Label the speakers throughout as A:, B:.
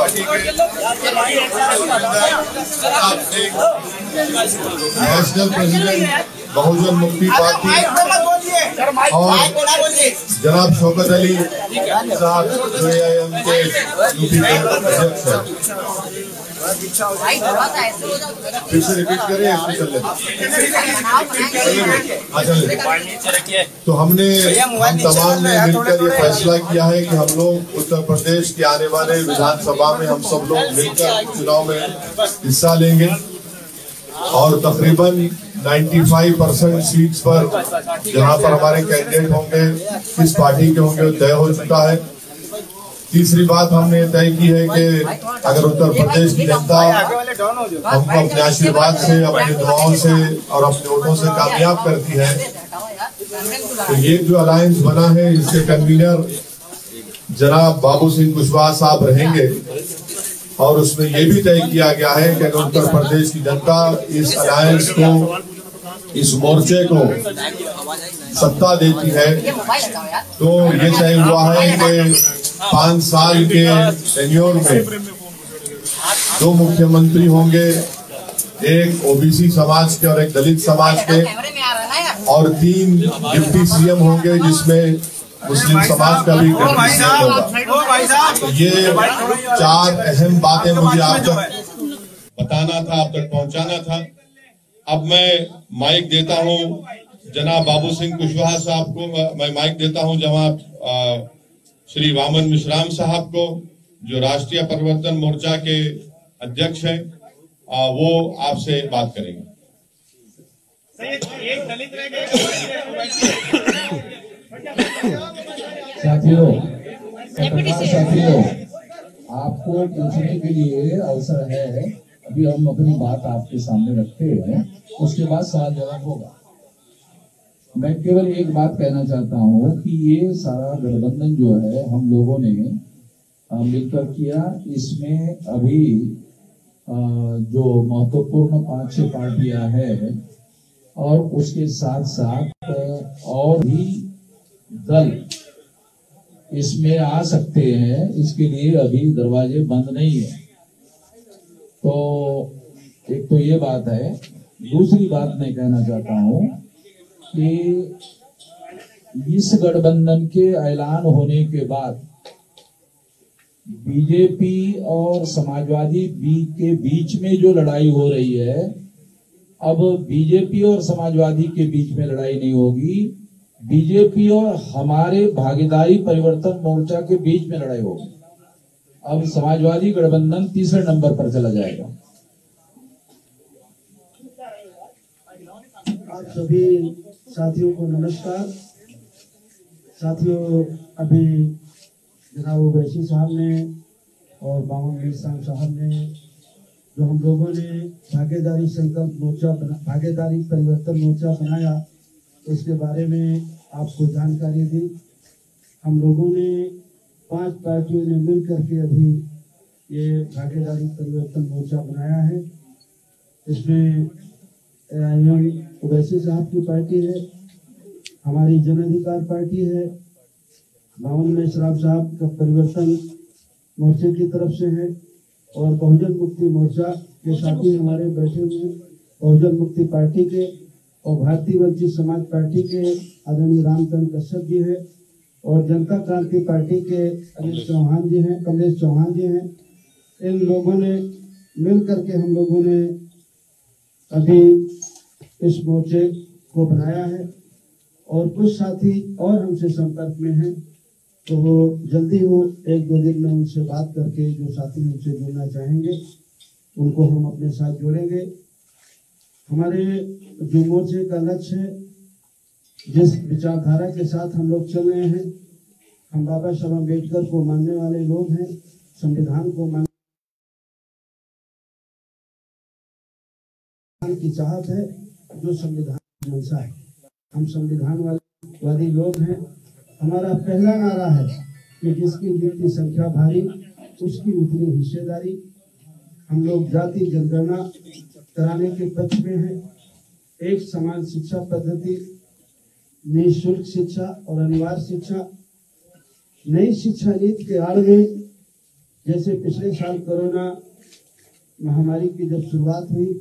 A: Party के national president बहुजन मुक्ति party और जनाब शौकत अली साहब जो AIM के यूपी के अध्यक्ष हैं। फिर से रिपीट करें, तो हम तमाम ने मिलकर ये फैसला किया है कि हम लोग उत्तर प्रदेश के आने वाले विधानसभा में हम सब लोग मिलकर चुनाव में हिस्सा लेंगे और तकरीबन 95% सीट्स पर जहां पर हमारे कैंडिडेट होंगे किस पार्टी के होंगे तय हो चुका है। तीसरी बात हमने तय की है कि अगर उत्तर प्रदेश की जनता हमको अपने आशीर्वाद से, अपनी दुआओं से और अपने वोटों से कामयाब करती है तो ये जो अलायंस बना है इसके कन्वीनर जनाब बाबू सिंह कुशवाहा साहब रहेंगे और उसमें ये भी तय किया गया है कि अगर उत्तर प्रदेश की जनता इस अलायंस को, इस मोर्चे को सत्ता देती है तो ये तय हुआ है कि 5 साल के टेन्योर में 2 मुख्यमंत्री होंगे, एक ओबीसी समाज के और एक दलित समाज के, और 3 डिप्टी CM होंगे जिसमें मुस्लिम समाज का भी होगा। तो ये 4 अहम बातें मुझे आप तक बताना था, आप तक पहुंचाना था। अब मैं माइक देता हूं जनाब बाबू सिंह कुशवाहा साहब को, मैं माइक देता हूं जनाब श्री वामन मिश्राम साहब को जो राष्ट्रीय परिवर्तन मोर्चा के अध्यक्ष हैं, वो आपसे बात करेंगे।
B: साथियों, आपको पूछने के लिए अवसर है। अभी हम अपनी बात आपके सामने रखते हैं, उसके बाद सवाल जवाब होगा। मैं केवल एक बात कहना चाहता हूँ कि ये सारा गठबंधन जो है हम लोगों ने मिलकर किया, इसमें अभी जो महत्वपूर्ण 5-6 पार्टियां हैं और उसके साथ साथ और भी दल इसमें आ सकते हैं, इसके लिए अभी दरवाजे बंद नहीं है। तो एक तो ये बात है। दूसरी बात मैं कहना चाहता हूँ कि इस गठबंधन के ऐलान होने के बाद बीजेपी और समाजवादी के बीच में जो लड़ाई हो रही है, अब बीजेपी और समाजवादी के बीच में लड़ाई नहीं होगी, बीजेपी और हमारे भागीदारी परिवर्तन मोर्चा के बीच में लड़ाई होगी। अब समाजवादी गठबंधन तीसरे नंबर पर चला जाएगा।
C: आप सभी साथियों को नमस्कार। साथियों, अभी जनाब ओवैसी साहब ने और बावन मिश्राम साहब ने जो हम लोगों ने भागीदारी संकल्प मोर्चा भागीदारी परिवर्तन मोर्चा बनाया, उसके बारे में आपको जानकारी दी। हम लोगों ने 5 पार्टियों ने मिल करके अभी ये भागीदारी परिवर्तन मोर्चा बनाया है। इसमें ओवैसी साहब की पार्टी है, हमारी जन अधिकार पार्टी है, बावन मिश्राम साहब का परिवर्तन मोर्चे की तरफ से है और बहुजन मुक्ति मोर्चा के साथी हमारे बैठे हुए बहुजन मुक्ति पार्टी के और भारतीय वंचित समाज पार्टी के आदरणीय रामचंद्र कश्यप जी है और जनता क्रांति पार्टी के कमलेश चौहान जी हैं। इन लोगों ने मिल करके हम लोगों ने अभी इस मोर्चे को बनाया है और कुछ साथी और हमसे संपर्क में हैं, तो वो जल्दी हो 1-2 दिन में उनसे बात करके जो साथी हमसे जुड़ना चाहेंगे उनको हम अपने साथ जोड़ेंगे। हमारे जो मोर्चे का लक्ष्य है, जिस विचारधारा के साथ हम लोग चल रहे हैं, हम बाबा साहब अम्बेडकर को मानने वाले लोग हैं, संविधान को मानने की चाहत है, जो संविधान की मंशा है। हम संविधान वादी लोग हैं। हमारा पहला नारा है कि जिसकी गिनती संख्या भारी उसकी उतनी हिस्सेदारी। हम लोग जाति जनगणना कराने के पक्ष में हैं। एक समान शिक्षा पद्धति, निःशुल्क शिक्षा और अनिवार्य शिक्षा। नई शिक्षा नीति के आड़ में जैसे पिछले साल कोरोना महामारी की जब शुरुआत हुई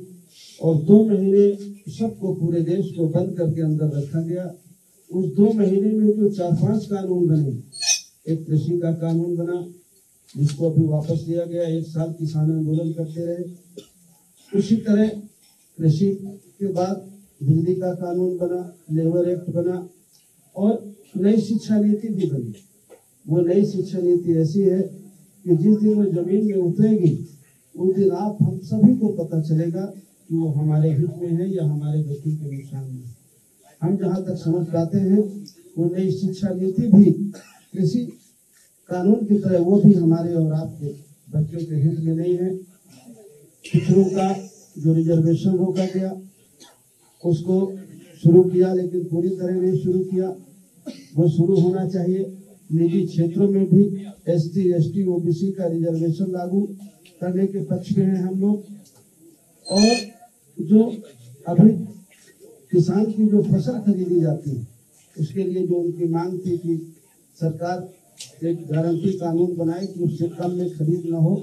C: और 2 महीने सबको पूरे देश को बंद करके अंदर रखा गया, उस 2 महीने में जो 4-5 कानून बने, एक कृषि का कानून बना जिसको अभी वापस लिया गया, 1 साल किसान आंदोलन करते रहे। उसी तरह कृषि के बाद बिजली का कानून बना, लेबर एक्ट बना और नई शिक्षा नीति भी बनी। वो नई शिक्षा नीति ऐसी है कि जिस दिन वो जमीन में उतरेगी उस दिन आप हम सभी को पता चलेगा कि वो हमारे हित में है या हमारे बच्चों के नुकसान में। हम जहाँ तक समझ पाते हैं वो नई शिक्षा नीति भी कृषि कानून की तरह वो भी हमारे और आपके बच्चों के हित में नहीं है। पिछड़ों का जो रिजर्वेशन रोका गया उसको शुरू किया, लेकिन पूरी तरह नहीं शुरू किया, वो शुरू होना चाहिए। निजी क्षेत्रों में भी SC, ST, OBC का रिजर्वेशन लागू करने के पक्ष में हैं हम लोग। और जो अभी किसान की जो फसल खरीदी जाती है उसके लिए जो उनकी मांग थी कि सरकार एक गारंटी कानून बनाए कि उससे कम में खरीद न हो।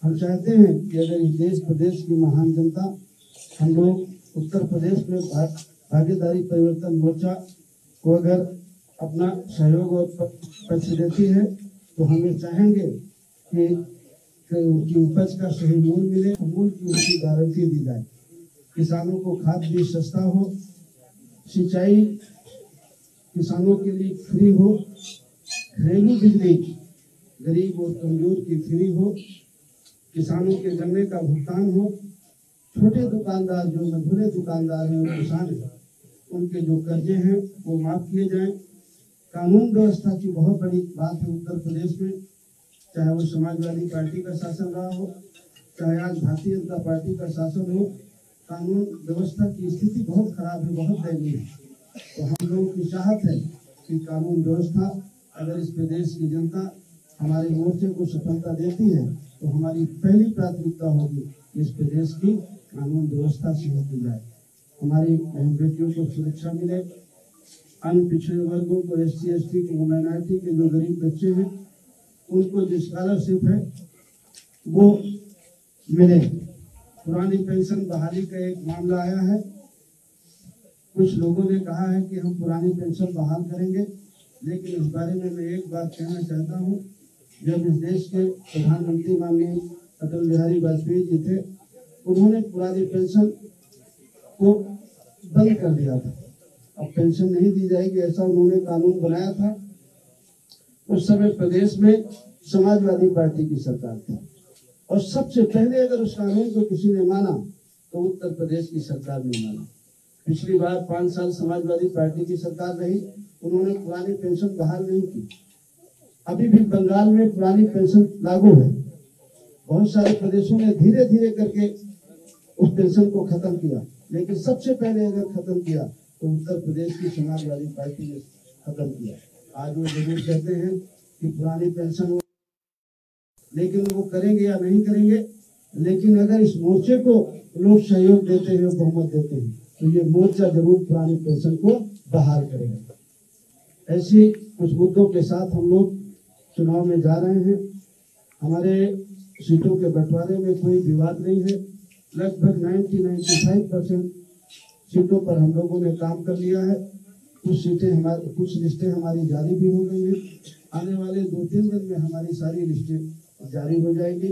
C: हम चाहते हैं कि अगर इस देश प्रदेश की महान जनता हम लोग उत्तर प्रदेश में भागीदारी परिवर्तन मोर्चा को अगर अपना सहयोग और पक्ष देती है तो हमें चाहेंगे कि उनकी उपज का सही मूल्य मिले, मूल्य की उनकी गारंटी दी जाए, किसानों को खाद बीज सस्ता हो, सिंचाई किसानों के लिए फ्री हो, घरेलू बिजली गरीब और कमजोर की फ्री हो, किसानों के गन्ने का भुगतान हो, छोटे दुकानदार जो मझोले दुकानदार हैं और किसान हैं उनके जो कर्जे हैं वो माफ किए जाएं। कानून व्यवस्था की बहुत बड़ी बात है उत्तर प्रदेश में, चाहे वो समाजवादी पार्टी का शासन रहा हो, चाहे आज भारतीय जनता पार्टी का शासन हो, कानून व्यवस्था की स्थिति बहुत खराब है, बहुत दयनीय है। तो हम लोगों की चाहत है कि कानून व्यवस्था अगर इस प्रदेश की जनता हमारे मोर्चे को सफलता देती है तो हमारी पहली प्राथमिकता होगी कि इस प्रदेश की कानून व्यवस्था सही की जाए, हमारी बहन बेटियों को सुरक्षा मिले, अन्य पिछड़े वर्गों को SC, ST को, माइनॉरिटी के जो गरीब बच्चे हैं उनको जो स्कॉलरशिप है वो मिले। पुरानी पेंशन बहाली का एक मामला आया है, कुछ लोगों ने कहा है कि हम पुरानी पेंशन बहाल करेंगे, लेकिन इस बारे में मैं एक बात कहना चाहता हूँ। जब इस देश के प्रधानमंत्री माननीय अटल बिहारी वाजपेयी जी थे, उन्होंने पुरानी पेंशन को बंद कर दिया था, अब पेंशन नहीं दी जाएगी ऐसा उन्होंने कानून बनाया था। उस समय प्रदेश में समाजवादी पार्टी की सरकार थी और सबसे पहले अगर उस कानून को किसी ने माना तो उत्तर प्रदेश की सरकार ने माना। पिछली बार 5 साल समाजवादी पार्टी की सरकार रही, उन्होंने पुरानी पेंशन बहाल नहीं की। अभी भी बंगाल में पुरानी पेंशन लागू है, बहुत सारे प्रदेशों ने धीरे धीरे करके उस पेंशन को खत्म किया, लेकिन सबसे पहले अगर खत्म किया तो उत्तर प्रदेश की समाजवादी पार्टी ने खत्म किया। आज वो जरूर कहते हैं कि पुरानी पेंशन, लेकिन वो करेंगे या नहीं करेंगे, लेकिन अगर इस मोर्चे को लोग सहयोग देते हैं, बहुमत देते हैं, तो ये मोर्चा जरूर पुरानी पेंशन को बहाल करेगा। ऐसे कुछ मुद्दों के साथ हम लोग चुनाव में जा रहे हैं। हमारे सीटों के बंटवारे में कोई विवाद नहीं है, लगभग 90-95% सीटों पर हम लोगों ने काम कर लिया है। कुछ लिस्टें हमारी जारी भी हो गई हैं, आने वाले 2-3 दिन में हमारी सारी लिस्टें जारी हो जाएगी।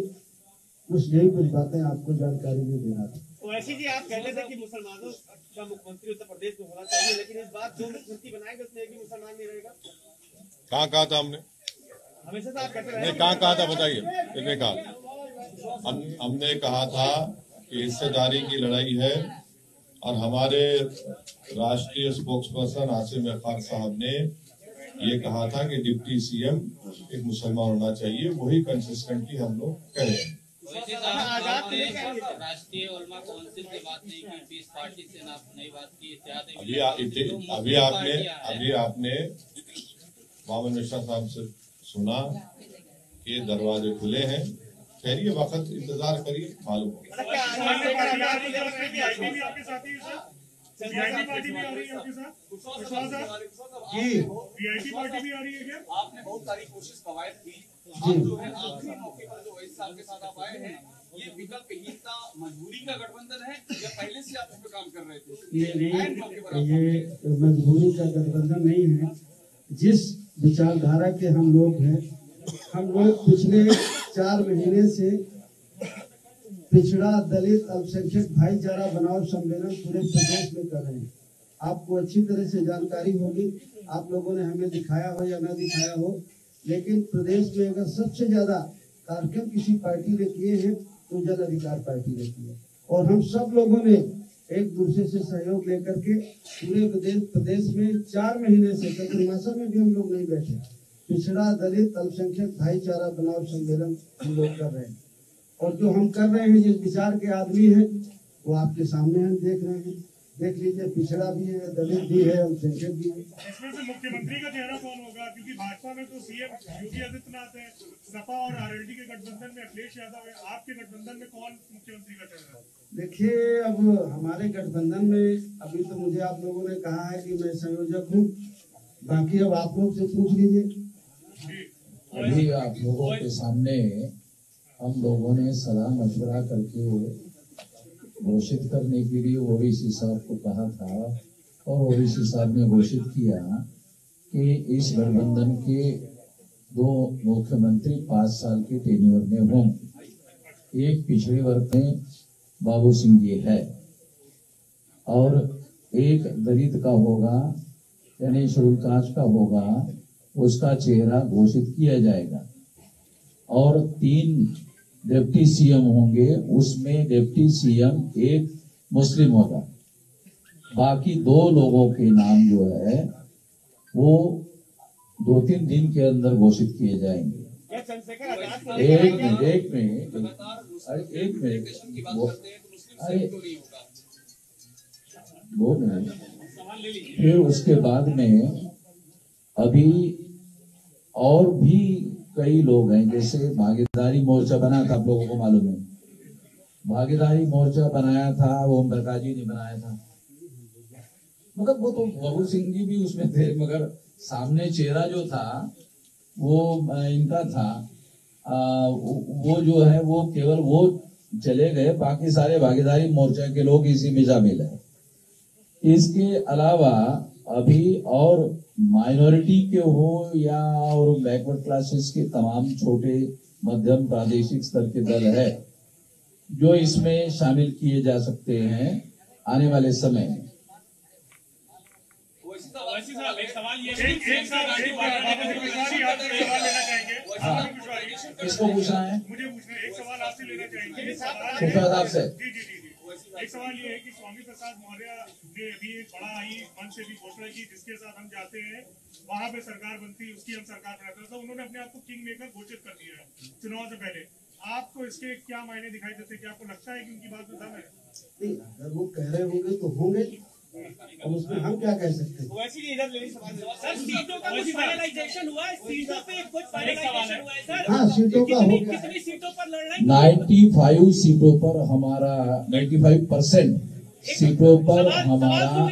C: बस यही कुछ बातें आपको जानकारी में देना था।
D: वैसे जी आप कहते थे कि मुसलमानों का मुख्यमंत्री उत्तर प्रदेश में होना चाहिए, लेकिन इस बार जो मुख्यमंत्री बनाएंगे उसमें एक भी मुसलमान नहीं रहेगा।
A: कहाँ कहा था हमने?
D: हमेशा से आप कहते रहे।
A: कहाँ कहा था बताइए? किसने कहा? हमने कहा था कि हिस्सेदारी की लड़ाई है और हमारे राष्ट्रीय स्पोक्सपर्सन आसिम अखार साहब ने ये कहा था कि डिप्टी CM एक मुसलमान होना चाहिए, वही कंसिस्टेंटली हम लोग कह रहे हैं।
E: राष्ट्रीय उलमा काउंसिल की बात नहीं की, पीस पार्टी से नहीं बात की।
A: अभी आपने मोहम्मद मिश्रा साहब से सुना कि दरवाजे खुले हैं, ठहरिए, वक्त इंतजार करिए, मालूम होगा।
F: वीआईपी पार्टी भी आ रही है आपके साथ? विश्वास है
C: जी
F: वीआईपी पार्टी भी आ रही है क्या?
E: आपने बहुत सारी कोशिश कवायद की, आप जो है आखिरी मौके पर जो वैसे साहब के साथ आप आए हैं, ये विकल्पहीनता मजबूरी का गठबंधन है या पहले से आप इस पे काम कर रहे थे?
C: ये मजबूरी का गठबंधन नहीं है। जिस विचारधारा के हम लोग हैं, हम लोग पिछले 4 महीने से पिछड़ा दलित अल्पसंख्यक भाईचारा बनाओ सम्मेलन पूरे प्रदेश में कर रहे हैं। आपको अच्छी तरह से जानकारी होगी, आप लोगों ने हमें दिखाया हो या न दिखाया हो, लेकिन प्रदेश में अगर सबसे ज्यादा कार्यक्रम किसी पार्टी ने किए हैं तो जन अधिकार पार्टी ने किए, और हम सब लोगों ने एक दूसरे से सहयोग लेकर के पूरे प्रदेश में 4 महीने से चतुर्मासा में भी हम लोग नहीं बैठे, पिछड़ा दलित अल्पसंख्यक भाईचारा बनाओ सम्मेलन हम लोग कर रहे हैं। और जो हम कर रहे हैं, जिस विचार के आदमी हैं वो आपके सामने हम देख रहे हैं, देख लीजिए, पिछड़ा भी है, दलित भी है, अल्पसंख्यक भी है।
F: इसमें से मुख्यमंत्री का चेहरा कौन होगा? क्योंकि भाजपा में तो सीएम योगी आदित्यनाथ है, सपा और आरएलडी के गठबंधन में अखिलेश यादव है, आपके गठबंधन में कौन मुख्यमंत्री का चेहरा है?
C: देखिए, अब हमारे गठबंधन में अभी तो मुझे आप लोगों ने कहा है कि मैं संयोजक हूँ, बाकी अब आप लोग से पूछ लीजिए।
B: अभी आप लोगों के सामने हम लोगों ने सलाह मशवरा करके घोषित करने के लिए ओवैसी साहब को कहा था, और ओवैसी साहब ने घोषित किया कि इस गठबंधन के 2 मुख्यमंत्री 5 साल के टेन्योर में होंगे। एक पिछड़े वर्ग में बाबू सिंह जी है और एक दलित का होगा, यानी शेड्यूल कास्ट का होगा, उसका चेहरा घोषित किया जाएगा। और 3 डिप्टी सीएम होंगे, उसमें डिप्टी सीएम एक मुस्लिम होगा। बाकी 2 लोगों के नाम जो है वो 2-3 दिन के अंदर घोषित किए जाएंगे। एक मिनट वो मिनट। फिर उसके बाद में अभी और भी कई लोग हैं, जैसे भागीदारी मोर्चा बना था, आप लोगों को मालूम है, भागीदारी मोर्चा बनाया था, वो ओम प्रकाश जी ने बनाया था, मगर वो तो बाबू सिंह जी भी उसमें थे, मगर सामने चेहरा जो था वो इनका था। वो जो है वो केवल वो चले गए, बाकी सारे भागीदारी मोर्चा के लोग इसी में शामिल है। इसके अलावा अभी और माइनॉरिटी के हो या और बैकवर्ड क्लासेस के तमाम छोटे मध्यम प्रादेशिक स्तर के दल है जो इसमें शामिल किए जा सकते हैं आने वाले समय में। किसको पूछना है?
F: मुझे पूछना है, एक सवाल आपसे लेना चाहेंगे।
B: आपसे
F: एक सवाल ये है कि स्वामी प्रसाद मौर्य ने अभी एक बड़ा ही मंच से भी घोषणा की, जिसके साथ हम जाते हैं वहां पे सरकार बनती, उसकी हम सरकार बनाते, तो उन्होंने अपने आप को किंग मेकर घोषित कर दिया है चुनाव से पहले। आपको इसके क्या मायने दिखाई देते? क्या आपको लगता है कि उनकी बात में दम है?
C: नहीं, अगर वो कह रहे होंगे तो होंगे, और उसमें हम क्या कह सकते हैं?
D: वैसे ही इधर लेने सवाल सर, सीटों का कुछ फाइनलाइजेशन हुआ है? सीटों पे कुछ फाइनलाइजेशन हुआ है सर?
C: हाँ, सीटों का हो गया।
D: कितनी सीटों पर लड़ रहे हैं?
B: 95 सीटों पर हमारा 95% सीटों पर हमारा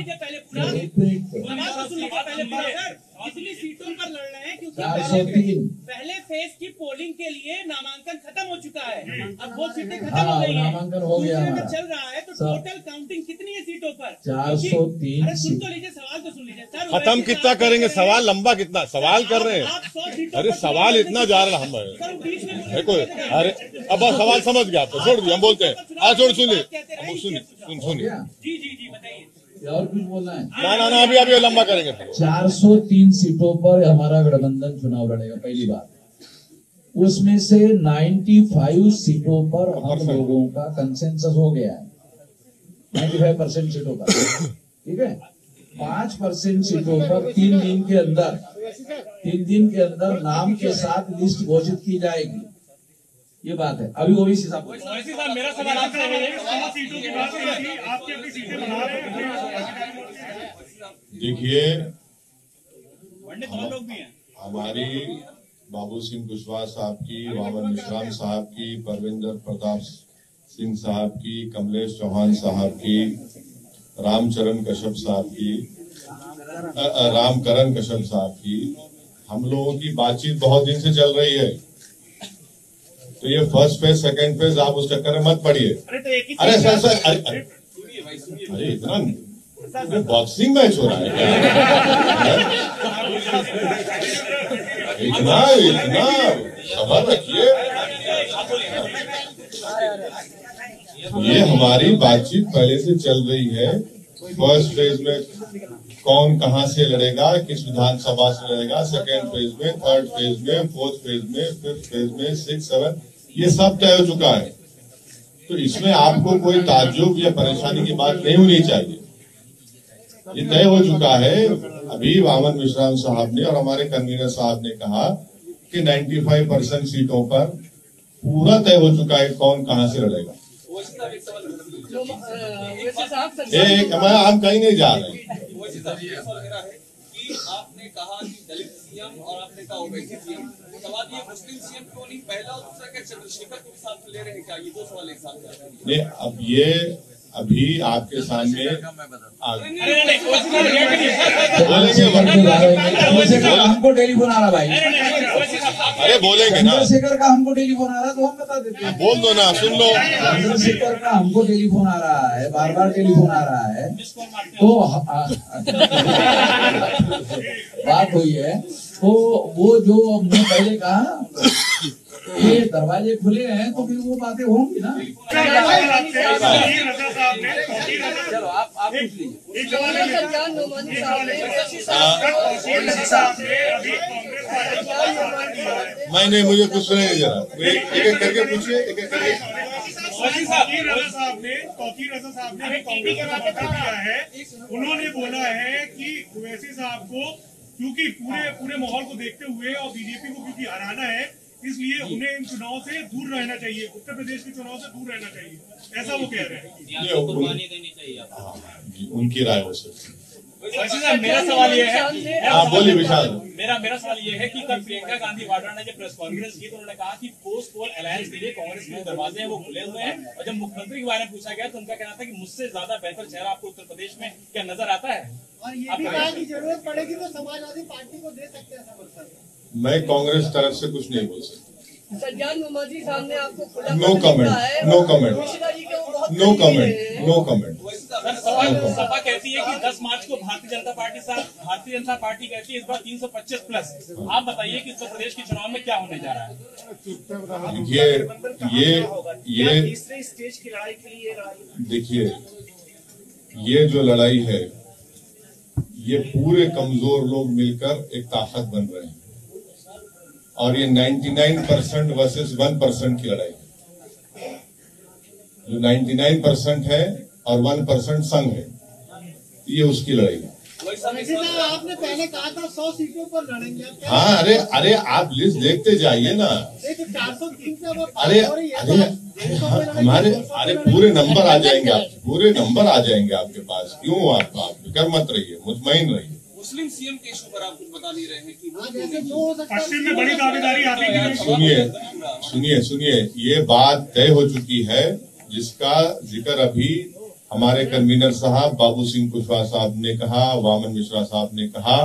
D: कितनी सीटों पर लड़ रहे हैं? क्योंकि
B: 403
D: पहले फेज की पोलिंग के लिए नामांकन खत्म हो चुका है, अब वो सीटें खत्म
B: हाँ,
D: हो गई हैं,
B: नामांकन हो गया
D: दूसरे में
B: हमारा।
D: चल रहा है, तो टोटल काउंटिंग कितनी है सीटों पर?
B: 403
D: अरे सुन तो लीजिए, सवाल तो सुन लीजिए सर।
G: खत्म कितना करेंगे? सवाल लंबा कितना सवाल कर रहे हैं? अरे सवाल इतना जा रहा हम देखो। अरे अब सवाल समझ गया, आपको छोड़ दिया, हम बोलते हैं। आज छोड़ सुनिए, सुनिए।
D: जी जी जी बताइए,
B: और कुछ बोलना है?
G: ना अभी लंबा करेंगे।
B: 403 सीटों पर हमारा गठबंधन चुनाव लड़ेगा, पहली बात। उसमें से 95 सीटों पर हम लोगों का कंसेंसस हो गया है, 95% सीटों पर, ठीक है। 5% सीटों पर 3 दिन के अंदर नाम के साथ लिस्ट घोषित की जाएगी, ये बात है। अभी ओवैसी साहब
F: मेरा सवाल आपसे है, सीटों की बात की थी, आपकी अपनी सीटें बना रहे हैं।
A: देखिए,
D: लोग भी हैं
A: हमारी बाबू सिंह कुशवाहा साहब की, वामन मिश्राम साहब की, परविंदर प्रताप सिंह साहब की, कमलेश चौहान साहब की रामकरण कश्यप साहब की हम लोगों की बातचीत बहुत दिन से चल रही है। तो ये फर्स्ट फेज सेकंड फेज आप उस चक्कर में मत पड़िए। अरे सर अरे इतना बॉक्सिंग मैच हो रहा है क्या? इतना सबर रखिए। ये हमारी बातचीत पहले से चल रही है। फर्स्ट फेज में कौन कहां से लड़ेगा, किस विधानसभा से लड़ेगा, सेकेंड फेज में, थर्ड फेज में, फोर्थ फेज में, फिफ्थ फेज में, 6, 7 ये सब तय हो चुका है। तो इसमें आपको कोई ताज्जुब या परेशानी की बात नहीं होनी चाहिए। ये तय हो चुका है। अभी वामन मिश्रा साहब ने और हमारे कन्वीनर साहब ने कहा कि 95% सीटों पर पूरा तय हो चुका है कौन कहां से लड़ेगा। हम कहीं नहीं जा रहे हैं।
E: आपने कहा कि दलित सीएम और आपने कहा ओवैसी सीएम, सवाल ये मुस्लिम सीएम क्यों नहीं पहला और दूसरा क्या चंद्रशेखर को साथ ले रहे हैं क्या? ये दो सवाल एक साथ
A: नहीं। अब ये अभी आपके सामने
B: हमको टेलीफोन आ रहा भाई।
A: अरे बोलेंगे ना,
B: चंद्रशेखर का हमको टेलीफोन आ रहा है तो हम बता देते हैं।
A: बोल दो ना, सुन लो।
B: चंद्रशेखर का हमको टेलीफोन आ रहा है, बार टेलीफोन आ रहा है। तो बात हुई है तो वो जो हमने पहले कहा ये दरवाजे खुले हैं तो फिर वो बातें होंगी ना।
F: चलो आप पूछ लीजिए।
A: नहीं मुझे कुछ सुनेंगे जरा, एक एक करके पूछिए, एक एक करके।
F: तौकीर रजा साहब ने कांग्रेस का समर्थन किया है। उन्होंने बोला है कि ओवैसी साहब को क्योंकि पूरे माहौल को देखते हुए और बीजेपी को क्योंकि हराना है इसलिए उन्हें इन चुनाव से दूर रहना चाहिए, उत्तर प्रदेश के चुनाव से दूर रहना चाहिए, ऐसा वो कह रहे हैं।
E: कुर्बानी देनी चाहिए
A: उनकी राय हो सकती है।
F: मेरा सवाल ये है,
A: बोलिए विशाल।
F: मेरा सवाल ये है कि कल प्रियंका गांधी वाड्रा ने जब प्रेस कॉन्फ्रेंस की तो उन्होंने कहा कि पोस्ट पोल अलायंस के लिए कांग्रेस के दरवाजे हैं वो खुले हुए हैं। और जब मुख्यमंत्री के बारे में पूछा गया तो उनका कहना था कि मुझसे ज्यादा बेहतर चेहरा आपको उत्तर प्रदेश में क्या नजर आता है?
D: और ये भी कहा कि जरूरत पड़ेगी तो समाजवादी पार्टी को दे सकते हैं समर्थन।
A: मैं कांग्रेस तरफ से कुछ नहीं बोल सकता।
H: सज्जाद मोहम्मदी साहब ने आपको
A: no comment, no comment, no comment, no comment.
F: Sapa कहती है कि 10 मार्च को भारतीय जनता पार्टी कहती है इस बार 325 प्लस। आप बताइए कि उत्तर प्रदेश के चुनाव में क्या होने जा रहा है?
A: ये
D: तीसरे स्टेज की लड़ाई के लिए
A: देखिए, ये जो लड़ाई है ये पूरे कमजोर लोग मिलकर एक ताकत बन रहे हैं और ये 99% वर्सेस 1% की लड़ाई है। जो 99% है और 1% संघ है, ये उसकी लड़ाई है।
D: आपने पहले कहा था 100 सीटों पर लड़ेंगे।
A: हाँ, अरे आप लिस्ट देखते जाइए ना।
D: 403
A: अरे हमारे पूरे नंबर आ जाएंगे, पूरे नंबर आ जाएंगे आपके पास। क्यों आप फिक्र मत रहिए, मुतमईन रहिए।
E: मुस्लिम सीएम के इशू पर आप कुछ बता नहीं रहे हैं कि
F: पश्चिम में बड़ी दावेदारी आपकी।
A: सुनिए, ये बात तय हो चुकी है जिसका जिक्र अभी हमारे कन्वीनर साहब बाबू सिंह कुशवाहा साहब ने कहा, वामन मिश्रा साहब ने कहा,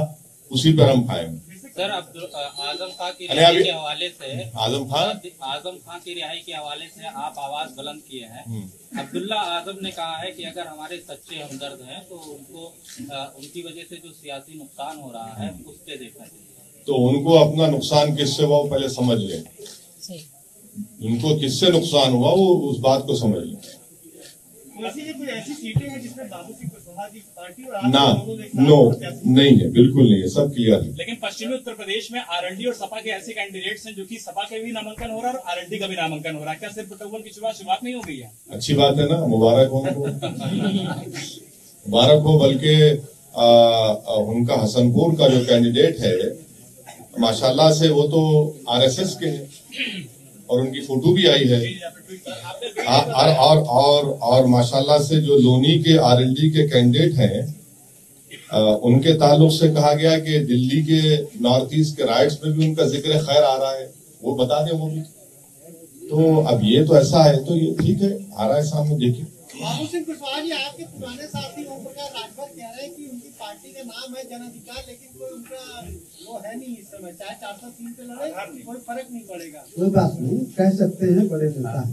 A: उसी पर हम खाएंगे।
I: सर आजम खां की रिहाई के हवाले से आजम खां की रिहाई के हवाले से आप आवाज बुलंद किए हैं। अब्दुल्ला आजम ने कहा है कि अगर हमारे सच्चे हमदर्द हैं तो उनको उनकी वजह से जो सियासी नुकसान हो रहा है उससे देखना चाहिए।
A: तो उनको अपना नुकसान किससे हुआ वो पहले समझ लें। उनको किससे नुकसान हुआ वो उस बात को समझ लें।
D: कोई ऐसी सीटें हैं जिसमें बाबू सिंह कुशवाहा की पार्टी और
A: ना, नो नहीं है, बिल्कुल नहीं है, सब क्लियर है।
F: लेकिन पश्चिमी उत्तर प्रदेश में आरएलडी और सपा के ऐसे कैंडिडेट्स हैं जो कि सपा के भी नामांकन हो रहा है और आरएलडी का भी नामांकन हो रहा है। क्या सिर्फ बटौवल की शुरुआत नहीं हो गई है?
A: अच्छी बात है ना, मुबारक हो उनको, मुबारक हो। बल्कि उनका हसनपुर का जो कैंडिडेट है माशाल्लाह से वो तो आरएसएस के हैं और उनकी फोटो भी आई है। और माशाल्लाह से जो लोनी के आरएलडी के कैंडिडेट हैं उनके ताल्लुक से कहा गया कि दिल्ली के नॉर्थ ईस्ट के राइट्स में भी उनका जिक्र खैर आ रहा है, वो बता दें वो भी। तो अब ये तो ऐसा है तो ये ठीक है, आ रहा है सामने, देखिए।
D: बाबू सिंह कुशवाहा जी आपके पुराने साथी पार्टी का नाम है जन अधिकार, लेकिन कोई उनका वो है नहीं इस समय, चाहे 403 पे लड़े कोई फर्क नहीं पड़ेगा।
C: कोई बात नहीं, कह सकते हैं बड़े नेता,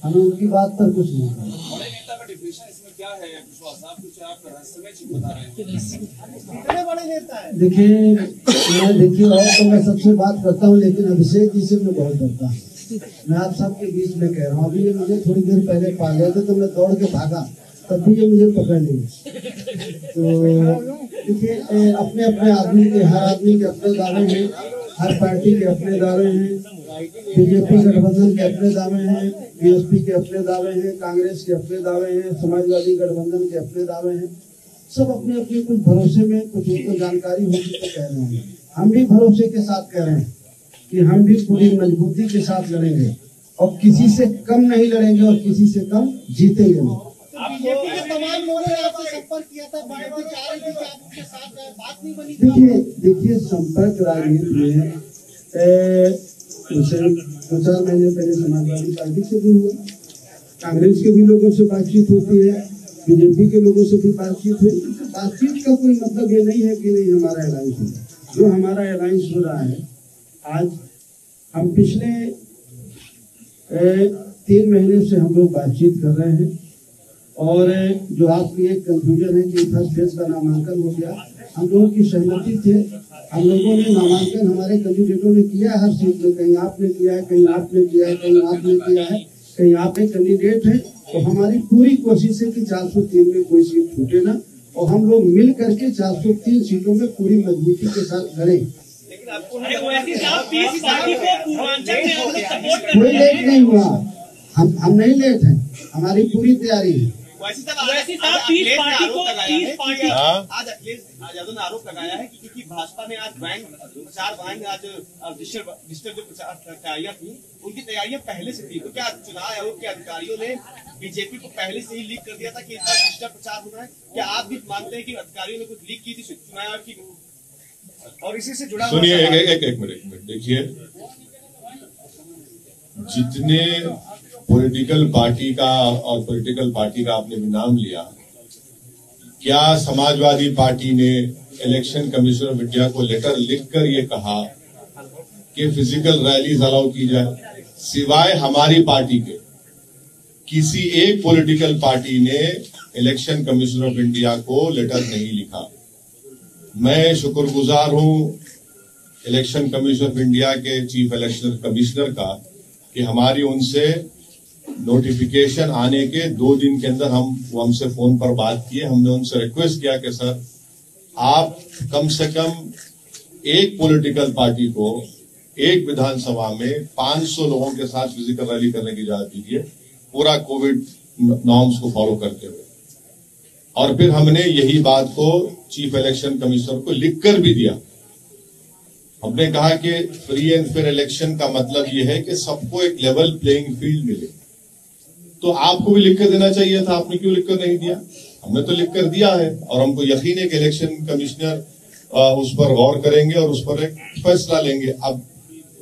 C: हमें उनकी बात पर कुछ नहीं कहना।
E: बड़े नेता का डिफिनेशन इसमें क्या है विश्वास साहब, कुछ आप रहस्यमय चीज बता रहे हैं?
D: कितने बड़े नेता है?
C: देखिए और तो मैं सबसे बात करता हूँ, लेकिन अभिषेक जी से मैं बहुत डरता हूँ। मैं आप सबके बीच में कह रहा हूँ, अभी ये मुझे थोड़ी देर पहले पा गए थे तो मैं दौड़ के भागा, तब भी ये मुझे पकड़ लिए। तो देखिए अपने अपने आदमी के, हर आदमी के अपने दावे हैं, हर पार्टी के अपने दावे हैं, बीजेपी गठबंधन के अपने दावे हैं, बीएसपी के अपने दावे हैं, कांग्रेस के अपने दावे हैं, समाजवादी गठबंधन के अपने दावे हैं। सब अपने अपने कुछ भरोसे में, कुछ उनको जानकारी होगी तो कह रहे हैं। हम भी भरोसे के साथ कह रहे हैं कि हम भी पूरी मजबूती के साथ लड़ेंगे और किसी से कम नहीं लड़ेंगे और किसी से कम जीतेंगे नहीं।
D: बीजेपी के तमाम लोगों ने आपसे संपर्क किया था, बातें चाह रही थी कि आप उनके साथ बात नहीं बनी।
C: देखिए संपर्क राजनीति में दो चार महीने पहले समाजवादी पार्टी से भी हुआ, कांग्रेस के भी लोगों से बातचीत होती है, बीजेपी के लोगों से भी बातचीत हुई। बातचीत का कोई मतलब ये नहीं है कि नहीं हमारा अलायंस हो, जो हमारा अलायंस हो रहा है। आज हम पिछले 3 महीने से हम लोग बातचीत कर रहे हैं, और जो आपकी एक कंफ्यूजन है कि फर्स्ट फेज का नामांकन हो गया, हम लोगों की सहमति थे। हम लोगों ने नामांकन हमारे कैंडिडेटों ने किया है हर सीट में, कहीं आपने किया है, कहीं आपने किया है, कहीं आपने किया है, कहीं आप एक कैंडिडेट है। तो हमारी पूरी कोशिश है कि 403 में कोई सीट छूटे ना, और हम लोग मिल करके 403 सीटों में पूरी मजबूती के साथ लड़ें। कोई लेट नहीं हुआ, हम नहीं लेट हैं, हमारी पूरी तैयारी है।
D: आज अखिलेश यादव ने आरोप लगाया है कि क्योंकि भाजपा ने आज प्रचार वैन आज डिजिटल जो प्रचार तैयारियां थी, उनकी तैयारियां पहले से थी। तो क्या चुनाव आयोग के अधिकारियों ने बीजेपी को पहले से ही लीक कर दिया था कि इस बार डिजिटल प्रचार होना है? क्या आप भी मानते हैं कि अधिकारियों ने कुछ लीक की थी चुनाव आयोग की? और इसी से जुड़ा
A: सुनिए एक मिनट देखिए, जितने पॉलिटिकल पार्टी का और पॉलिटिकल पार्टी का आपने भी नाम लिया, क्या समाजवादी पार्टी ने इलेक्शन कमीशन ऑफ इंडिया को लेटर लिखकर ये कहा कि फिजिकल रैलीज अलाउ की जाए? सिवाय हमारी पार्टी के किसी एक पॉलिटिकल पार्टी ने इलेक्शन कमीशन ऑफ इंडिया को लेटर नहीं लिखा। मैं शुक्रगुजार हूं इलेक्शन कमीशन ऑफ इंडिया के चीफ इलेक्शन कमिश्नर का कि हमारी उनसे नोटिफिकेशन आने के 2 दिन के अंदर वो हमसे फोन पर बात किए। हमने उनसे रिक्वेस्ट किया कि सर आप कम से कम एक पॉलिटिकल पार्टी को एक विधानसभा में 500 लोगों के साथ फिजिकल रैली करने की इजाजत दीजिए, पूरा कोविड नॉर्म्स को फॉलो करते हुए। और फिर हमने यही बात को चीफ इलेक्शन कमिश्नर को लिखकर भी दिया। हमने कहा कि फ्री एंड फेयर इलेक्शन का मतलब यह है कि सबको एक लेवल प्लेइंग फील्ड मिले। तो आपको भी लिखकर देना चाहिए था, आपने क्यों लिखकर नहीं दिया? हमने तो लिखकर दिया है, और हमको यकीन है कि इलेक्शन कमिश्नर उस पर गौर करेंगे और उस पर एक फैसला लेंगे। अब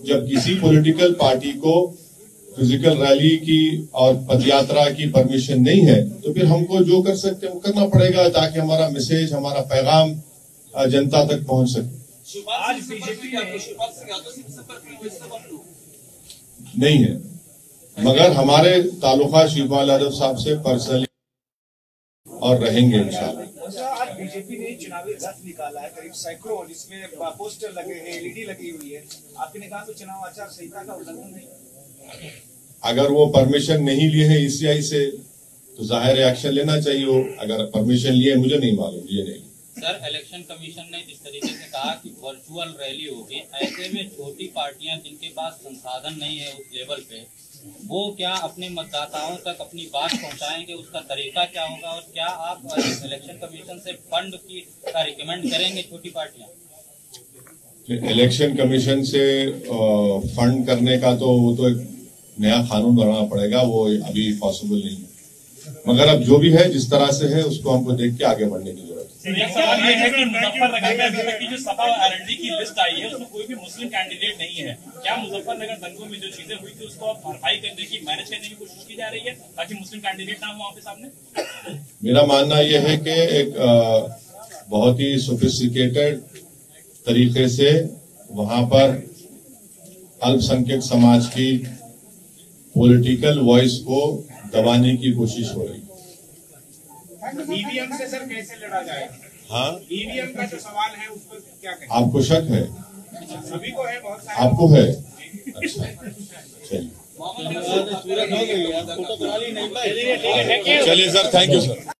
A: जब किसी पॉलिटिकल पार्टी को फिजिकल रैली की और पदयात्रा की परमिशन नहीं है, तो फिर हमको जो कर सकते हैं वो करना पड़ेगा, ताकि हमारा मैसेज, हमारा पैगाम जनता तक पहुंच सके।
E: आज बीजेपी
A: नहीं है, मगर हमारे ताल्लुका शिवपाल यादव साहब से पर्सनली और रहेंगे इंशाल्लाह।
D: आज बीजेपी ने चुनावी रथ निकाला है, करीब सैकड़ों, जिसमें पोस्टर लगे हैं, एलईडी लगी हुई है। आपने कहा तो चुनाव आचार संहिता का उल्लंघन नहीं?
A: अगर वो परमिशन नहीं लिए हैं ईसीआई से तो जाहिर एक्शन लेना चाहिए हो। अगर परमिशन लिए मुझे नहीं मालूम, ये नहीं।
I: सर, इलेक्शन कमीशन ने जिस तरीके से कहा कि वर्चुअल रैली होगी, ऐसे में छोटी पार्टियां जिनके पास संसाधन नहीं है उस लेवल पे, वो क्या अपने मतदाताओं तक अपनी बात पहुंचाएंगे? उसका तरीका क्या होगा? और क्या आप इलेक्शन कमीशन से फंड की रिकमेंड करेंगे छोटी पार्टियां?
A: इलेक्शन कमीशन से फंड करने का तो वो तो एक नया कानून बनाना पड़ेगा, वो अभी पॉसिबल नहीं है। मगर अब जो भी है, जिस तरह से है, उसको हमको देख के आगे बढ़ने की जरूरत है।
J: एक सवाल ये है कि मुजफ्फरनगर में अभी तक की जो सपा आरएलडी की लिस्ट आई है, उसमें कोई भी मुस्लिम कैंडिडेट नहीं है। क्या मुजफ्फरनगर दंगों में जो चीजें हुई थी उसको आप भरपाई करने की, मैनेज करने की कोशिश की जा रही है ताकि मुस्लिम कैंडिडेट ना हो वहाँ पे सामने?
A: मेरा मानना यह है कि एक बहुत ही सोफिस्टिकेटेड तरीके से वहां पर अल्पसंख्यक समाज की पॉलिटिकल वॉइस को दबाने की कोशिश हो रही है।
D: ईवीएम से सर कैसे लड़ा जाएगा?
A: हाँ,
D: ईवीएम का जो सवाल है उस पर क्या कहें?
A: आपको शक है?
D: सभी को है, बहुत सारे
A: आपको है? अच्छा, चलिए
G: चलिए सर, थैंक यू सर।